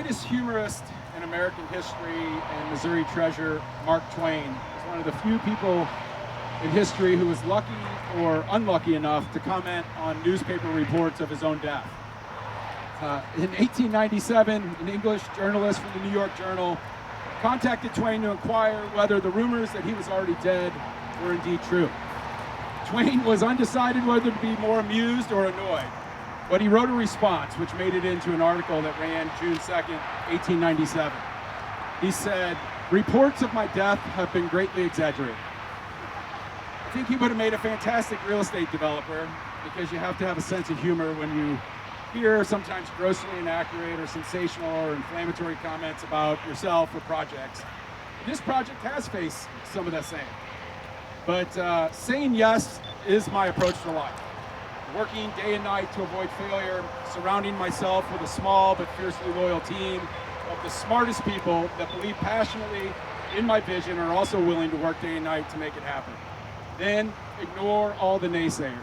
Greatest humorist in American history and Missouri treasure, Mark Twain, is one of the few people in history who was lucky or unlucky enough to comment on newspaper reports of his own death. In 1897, an English journalist from the New York Journal contacted Twain to inquire whether the rumors that he was already dead were indeed true. Twain was undecided whether to be more amused or annoyed, but he wrote a response which made it into an article that ran June 2nd, 1897. He said, "Reports of my death have been greatly exaggerated." I think he would have made a fantastic real estate developer, because you have to have a sense of humor when you hear sometimes grossly inaccurate or sensational or inflammatory comments about yourself or projects. This project has faced some of the same. But saying yes is my approach to life. Working day and night to avoid failure, surrounding myself with a small but fiercely loyal team of the smartest people that believe passionately in my vision are also willing to work day and night to make it happen. Then ignore all the naysayers.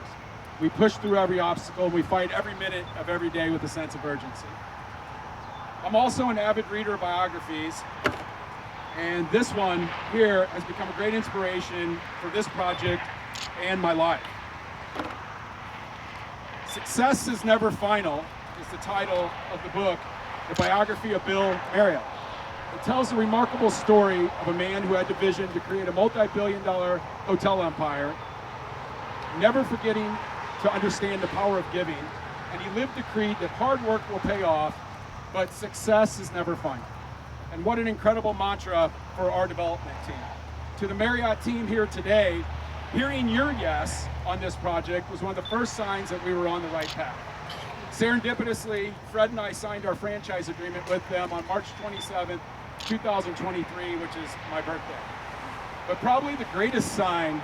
We push through every obstacle and we fight every minute of every day with a sense of urgency. I'm also an avid reader of biographies, and this one here has become a great inspiration for this project and my life. Success is Never Final is the title of the book, the biography of Bill Marriott. It tells the remarkable story of a man who had the vision to create a multi-billion-dollar hotel empire, never forgetting to understand the power of giving, and he lived the creed that hard work will pay off, but success is never final. And what an incredible mantra for our development team. To the Marriott team here today, hearing your yes on this project was one of the first signs that we were on the right path. Serendipitously, Fred and I signed our franchise agreement with them on March 27th, 2023, which is my birthday. But probably the greatest sign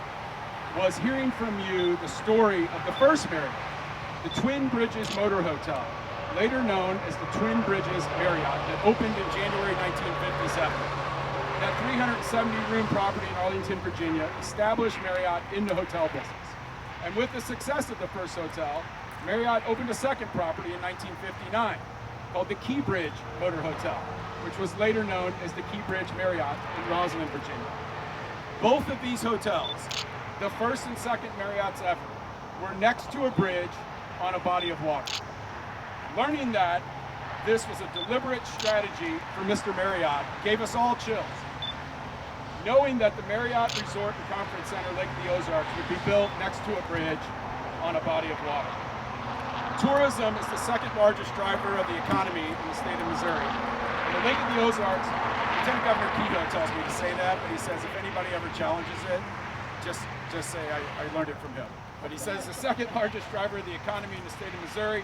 was hearing from you the story of the first Marriott, the Twin Bridges Motor Hotel, later known as the Twin Bridges Marriott, that opened in January 1957. That 370-room property in Arlington, Virginia, established Marriott in the hotel business. And with the success of the first hotel, Marriott opened a second property in 1959 called the Key Bridge Motor Hotel, which was later known as the Key Bridge Marriott in Rosslyn, Virginia. Both of these hotels, the first and second Marriotts ever, were next to a bridge on a body of water. Learning that this was a deliberate strategy for Mr. Marriott gave us all chills. Knowing that the Marriott Resort and Conference Center, Lake of the Ozarks, would be built next to a bridge on a body of water. Tourism is the second largest driver of the economy in the state of Missouri. And the Lake of the Ozarks, Lieutenant Governor Kehoe tells me to say that, but he says if anybody ever challenges it, just say I learned it from him. But he says the second largest driver of the economy in the state of Missouri,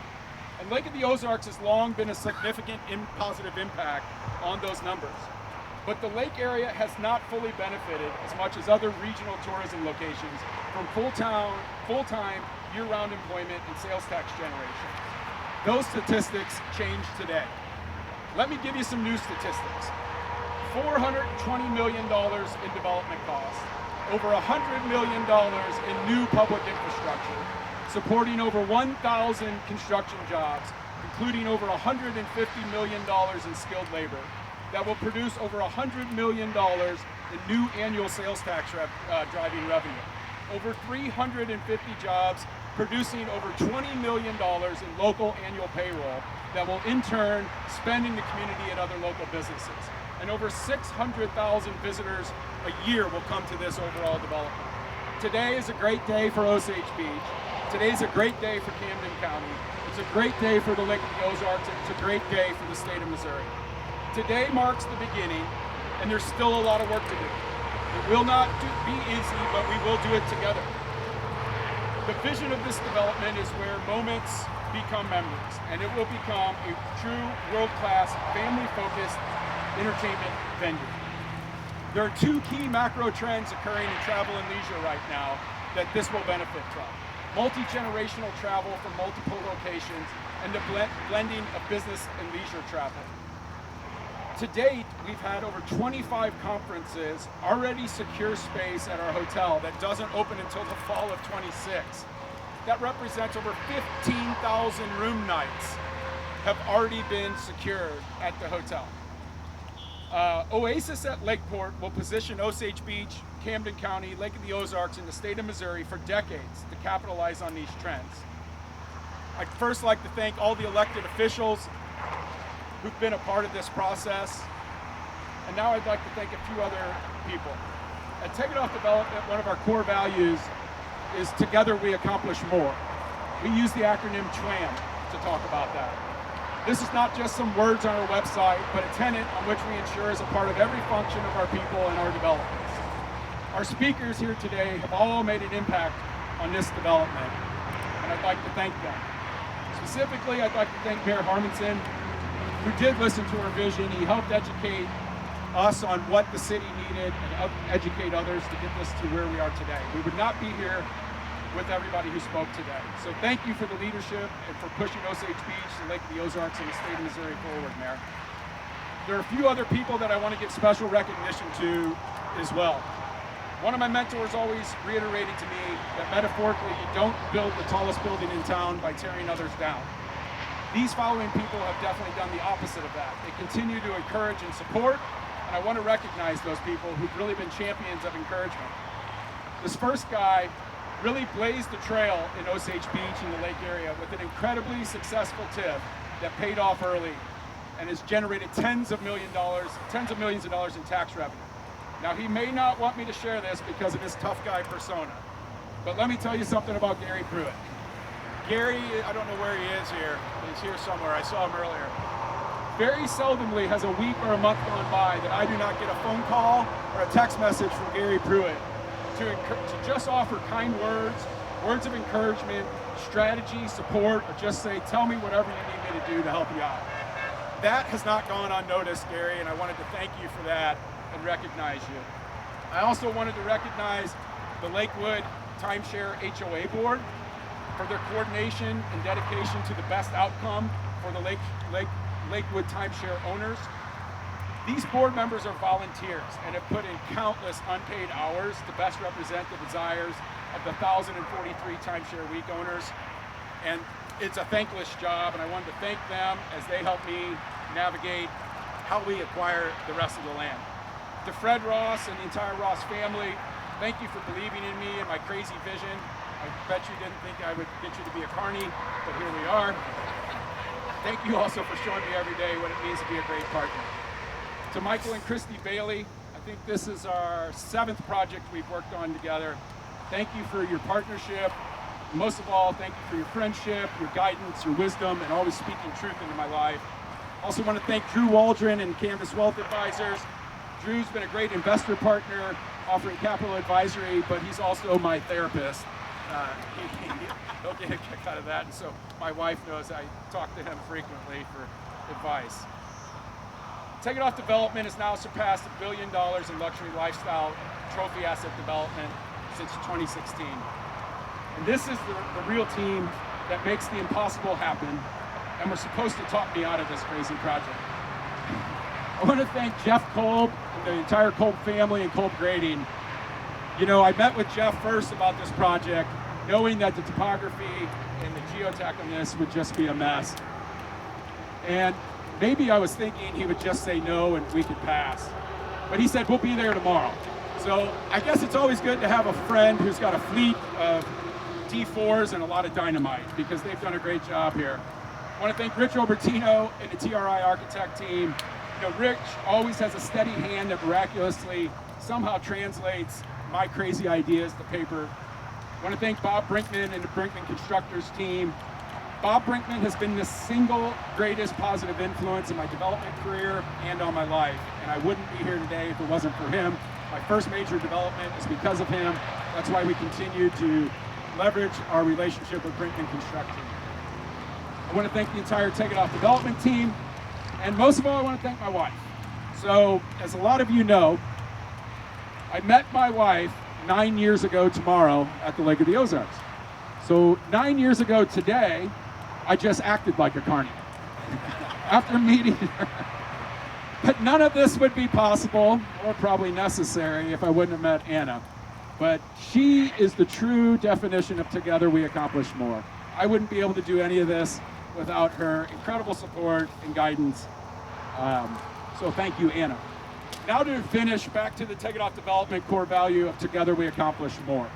and Lake of the Ozarks has long been a significant positive impact on those numbers. But the lake area has not fully benefited as much as other regional tourism locations from full-time, year-round employment and sales tax generation. Those statistics change today. Let me give you some new statistics. $420 million in development costs, over $100 million in new public infrastructure, supporting over 1,000 construction jobs, including over $150 million in skilled labor, that will produce over $100 million in new annual sales tax driving revenue, over 350 jobs producing over $20 million in local annual payroll that will in turn spend in the community and other local businesses. And over 600,000 visitors a year will come to this overall development. Today is a great day for Osage Beach. Today is a great day for Camden County. It's a great day for the Lake of the Ozarks, and it's a great day for the state of Missouri. Today marks the beginning, and there's still a lot of work to do. It will not be easy, but we will do it together. The vision of this development is where moments become memories, and it will become a true world-class, family-focused entertainment venue. There are two key macro trends occurring in travel and leisure right now that this will benefit from. Multi-generational travel from multiple locations and the blending of business and leisure travel. To date, we've had over 25 conferences already secure space at our hotel that doesn't open until the fall of 26. That represents over 15,000 room nights have already been secured at the hotel. Oasis at Lakeport will position Osage Beach, Camden County, Lake of the Ozarks, and the state of Missouri for decades to capitalize on these trends. I'd first like to thank all the elected officials who've been a part of this process. And now I'd like to thank a few other people. At Tegethoff Development, one of our core values is together we accomplish more. We use the acronym TRAM to talk about that. This is not just some words on our website, but a tenet on which we ensure is a part of every function of our people and our developments. Our speakers here today have all made an impact on this development, and I'd like to thank them. Specifically, I'd like to thank Mayor Harmonson, who did listen to our vision. He helped educate us on what the city needed and educate others to get this to where we are today. We would not be here with everybody who spoke today. So thank you for the leadership and for pushing Osage Beach, the Lake of the Ozarks, and the state of Missouri forward, Mayor. There are a few other people that I want to give special recognition to as well. One of my mentors always reiterated to me that metaphorically, you don't build the tallest building in town by tearing others down. These following people have definitely done the opposite of that. They continue to encourage and support, and I want to recognize those people who've really been champions of encouragement. This first guy really blazed the trail in Osage Beach and the lake area with an incredibly successful TIF that paid off early and has generated tens of millions of dollars in tax revenue. Now, he may not want me to share this because of his tough guy persona, but let me tell you something about Gary Pruitt. Gary, I don't know where he is here, but he's here somewhere. I saw him earlier. Very seldomly has a week or a month gone by that I do not get a phone call or a text message from Gary Pruitt to just offer kind words, words of encouragement, strategy, support, or just say, tell me whatever you need me to do to help you out. That has not gone unnoticed, Gary, and I wanted to thank you for that and recognize you. I also wanted to recognize the Lakewood Timeshare HOA Board for their coordination and dedication to the best outcome for the Lakewood Timeshare owners. These board members are volunteers and have put in countless unpaid hours to best represent the desires of the 1,043 timeshare week owners. And it's a thankless job, and I wanted to thank them as they help me navigate how we acquire the rest of the land. To Fred Ross and the entire Ross family, thank you for believing in me and my crazy vision. I bet you didn't think I would get you to be a carny, but here we are. Thank you also for showing me every day what it means to be a great partner. To Michael and Christy Bailey, I think this is our 7th project we've worked on together. Thank you for your partnership. Most of all, thank you for your friendship, your guidance, your wisdom, and always speaking truth into my life. Also want to thank Drew Waldron and Canvas Wealth Advisors. Drew's been a great investor partner, offering capital advisory, but he's also my therapist. He'll get a kick out of that, and so my wife knows I talk to him frequently for advice. Tegethoff Development has now surpassed $1 billion in luxury lifestyle trophy asset development since 2016. And this is the real team that makes the impossible happen, and we're supposed to talk me out of this crazy project. I want to thank Jeff Kolb and the entire Kolb family and Kolb Grading. You know, I met with Jeff first about this project, knowing that the topography and the geotech on this would just be a mess. And maybe I was thinking he would just say no and we could pass. But he said, we'll be there tomorrow. So I guess it's always good to have a friend who's got a fleet of T4s and a lot of dynamite, because they've done a great job here. I want to thank Rich Obertino and the TRI architect team. You know, Rich always has a steady hand that miraculously somehow translates my crazy ideas to paper. I want to thank Bob Brinkman and the Brinkman Constructors team. Bob Brinkman has been the single greatest positive influence in my development career and on my life, and I wouldn't be here today if it wasn't for him. My first major development is because of him. That's why we continue to leverage our relationship with Brinkman Construction. I want to thank the entire Tegethoff development team, and most of all, I want to thank my wife. So, as a lot of you know, I met my wife 9 years ago tomorrow at the Lake of the Ozarks. So 9 years ago today, I just acted like a carny after meeting her. But none of this would be possible or probably necessary if I wouldn't have met Anna. But she is the true definition of together we accomplish more. I wouldn't be able to do any of this without her incredible support and guidance. So thank you, Anna. Now to finish, back to the Tegethoff development core value of together we accomplish more.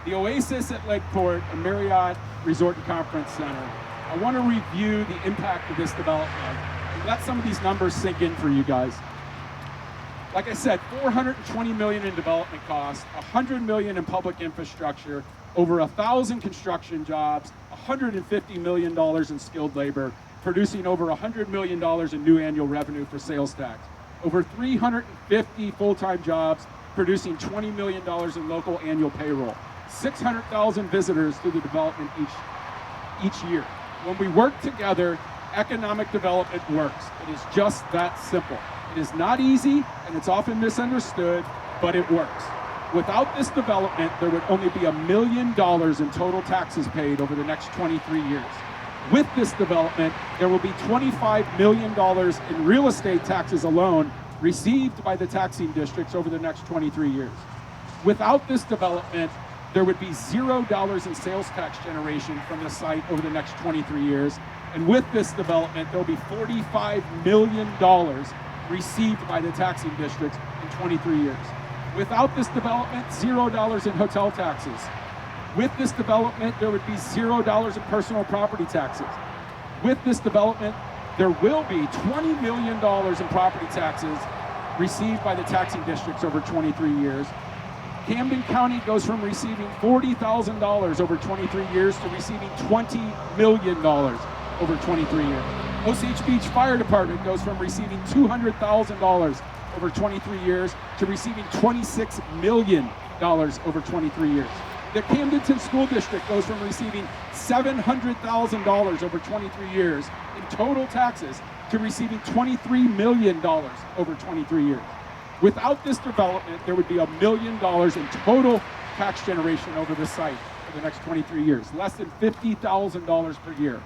The Oasis at Lakeport, a Marriott Resort and Conference Center. I want to review the impact of this development and let some of these numbers sink in for you guys. Like I said, $420 million in development costs, $100 million in public infrastructure, over 1,000 construction jobs, $150 million in skilled labor, producing over $100 million in new annual revenue for sales tax, over 350 full-time jobs, producing $20 million in local annual payroll, 600,000 visitors to the development each year. When we work together, economic development works. It is just that simple. It is not easy, and it's often misunderstood, but it works. Without this development, there would only be $1 million in total taxes paid over the next 23 years. With this development, there will be $25 million in real estate taxes alone received by the taxing districts over the next 23 years. Without this development, there would be $0 in sales tax generation from the site over the next 23 years. And with this development, there will be $45 million received by the taxing districts in 23 years. Without this development, $0 in hotel taxes. With this development, there would be $0 in personal property taxes. With this development, there will be $20 million in property taxes received by the taxing districts over 23 years. Camden County goes from receiving $40,000 over 23 years to receiving $20 million over 23 years. Osage Beach Fire Department goes from receiving $200,000 over 23 years to receiving $26 million over 23 years. The Camdenton School District goes from receiving $700,000 over 23 years in total taxes to receiving $23 million over 23 years. Without this development, there would be $1 million in total tax generation over the site for the next 23 years, less than $50,000 per year.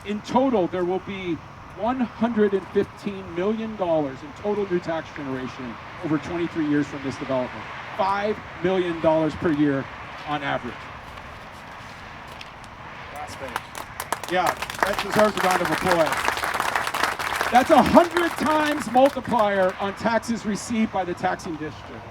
In total, there will be $115 million in total new tax generation over 23 years from this development. $5 million per year on average. Last page. Yeah, that deserves a round of applause. That's 100 times multiplier on taxes received by the taxing district.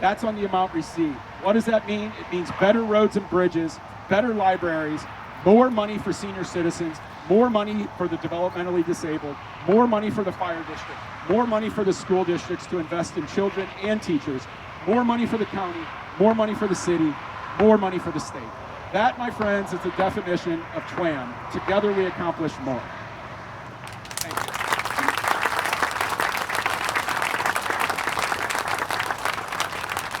That's on the amount received. What does that mean? It means better roads and bridges, better libraries, more money for senior citizens, more money for the developmentally disabled, more money for the fire district, more money for the school districts to invest in children and teachers, more money for the county, more money for the city, more money for the state. That, my friends, is the definition of TWAM. Together we accomplish more.